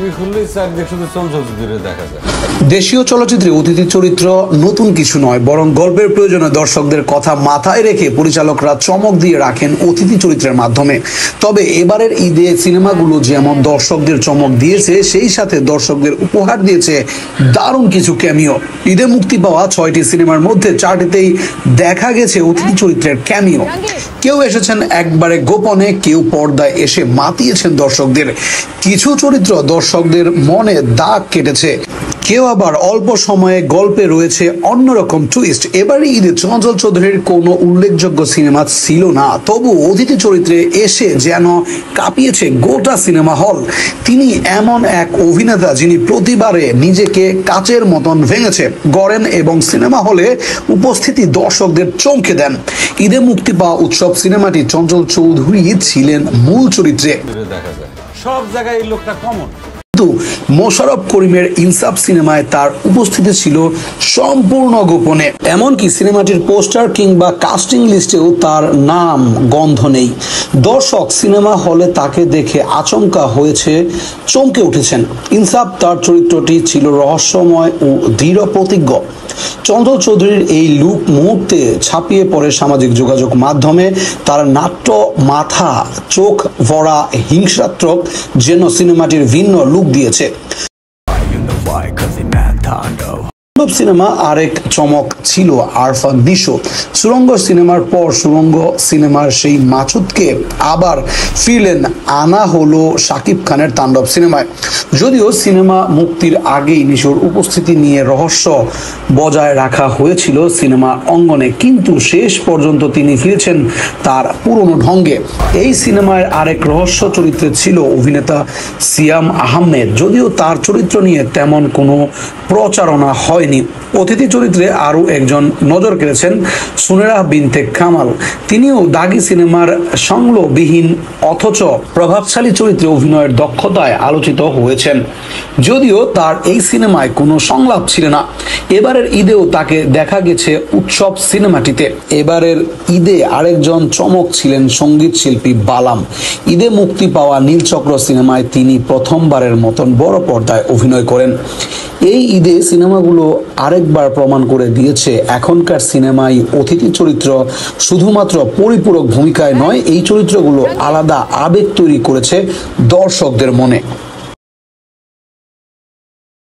TV খুললেই চারদিকে শুধু চঞ্চল চৌধুরী দেখা যায়। দেশীয় চলচ্চিত্রে অতিথি চরিত্র নতুন কিছু নয়, বরং গল্পের প্রয়োজনে দর্শকদের কথা মাথায় রেখে পরিচালকরা চমক দিয়ে রাখেন অতিথি চরিত্রের মাধ্যমে। তবে এবারের ঈদে সিনেমাগুলো যেমন দর্শকদের চমক দিয়েছে, সেই সাথে দর্শকদের উপহার দিয়েছে দারুণ কিছু ক্যামিও। ঈদে মুক্তি পাওয়া 6টি সিনেমার মধ্যে 4টিতেই দেখা গেছে অতিথি চরিত্রের ক্যামিও। কেউ এসেছেন একবারে গোপনে, কেউ পর্দায় এসে মাতিয়েছেন দর্শকদের। কিছু চরিত্র দর্শকদের মনে দাগ কেটেছে, কেউ আবার অল্প সময়ে গল্পে রয়েছে অন্যরকম টুইস্ট। এবারে ঈদে চঞ্চল চৌধুরীর কোনো উল্লেখযোগ্য সিনেমা ছিল না, তবু অতিথি চরিত্রে এসে যেন কাঁপিয়েছে গোটা সিনেমা হল। তিনি এমন এক অভিনেতা যিনি প্রতিবারে নিজেকে কাচের মতন ভেঙেছে গড়েন এবং সিনেমা হলে উপস্থিতি দর্শকদের চমকে দেন। ঈদে মুক্তি পাওয়া উৎসব সিনেমাটি চঞ্চল চৌধুরী ছিলেন মূল চরিত্রে। দেখা যায় সব জায়গায় এই লোকটা কমন, কিন্তু মোশাররফ করিমের ইনসাফ সিনেমায় তার উপস্থিতি ছিল সম্পূর্ণ গোপনে। এমনকি সিনেমাটির পোস্টার কিংবা কাস্টিং লিস্টেও তার নাম গন্ধ নেই। দর্শক সিনেমা হলে তাকে দেখে আচমকা হয়েছে, চমকে উঠেছেন। ইনসাফ তার চরিত্রটি ছিল রহস্যময় ও দৃঢ় প্রতিজ্ঞ। চঞ্চল চৌধুরীর এই লুক মুহূর্তে ছাপিয়ে পড়ে সামাজিক যোগাযোগ মাধ্যমে। তার নাট্য মাথা, চোখ ভরা হিংসাত্মক যেন সিনেমাটির ভিন্ন লুক দিয়েছে। সিনেমা আরেক চমক ছিল আরফান নিশো। সুরঙ্গ সিনেমার পর সুরঙ্গ সিনেমার সেই মাছুদকে আবার ফিরলেন আনা হলো শাকিব খানের তাণ্ডব সিনেমায়। যদিও সিনেমা মুক্তির আগেই নিশোর উপস্থিতি নিয়ে রহস্য বজায় রাখা হয়েছিল সিনেমা অঙ্গনে, কিন্তু শেষ পর্যন্ত তিনি ফিরেছেন তার পুরনো ঢঙ্গে। এই সিনেমার আরেক রহস্য চরিত্রে ছিল অভিনেতা সিয়াম আহমেদ। যদিও তার চরিত্র নিয়ে তেমন কোনো প্রচারণা হয়নি। অতিথি চরিত্রে আরও একজন নজর কেড়েছেন সুনেরা বিনতে কামাল। তিনিও দাগি সিনেমার সংলাপবিহীন অথচ প্রভাবশালী চরিত্রে অভিনয়ের দক্ষতায় আলোচিত হয়েছেন। যদিও তার এই সিনেমায় কোনো সংলাপ ছিল না। এবারের ঈদেও তাকে দেখা গেছে উৎসব সিনেমাটিতে। এবারের ঈদে আরেকজন চমক ছিলেন সঙ্গীত শিল্পী বালাম। ঈদে মুক্তি পাওয়া নীলচক্র সিনেমায় তিনি প্রথমবারের মতন বড় পর্দায় অভিনয় করেন। এই ঈদে সিনেমাগুলো আরেকবার প্রমাণ করে দিয়েছে এখনকার সিনেমায় অতিথি চরিত্র শুধুমাত্র পরিপূরক ভূমিকায় নয়, এই চরিত্রগুলো আলাদা আবেগ তৈরি করেছে দর্শকদের মনে।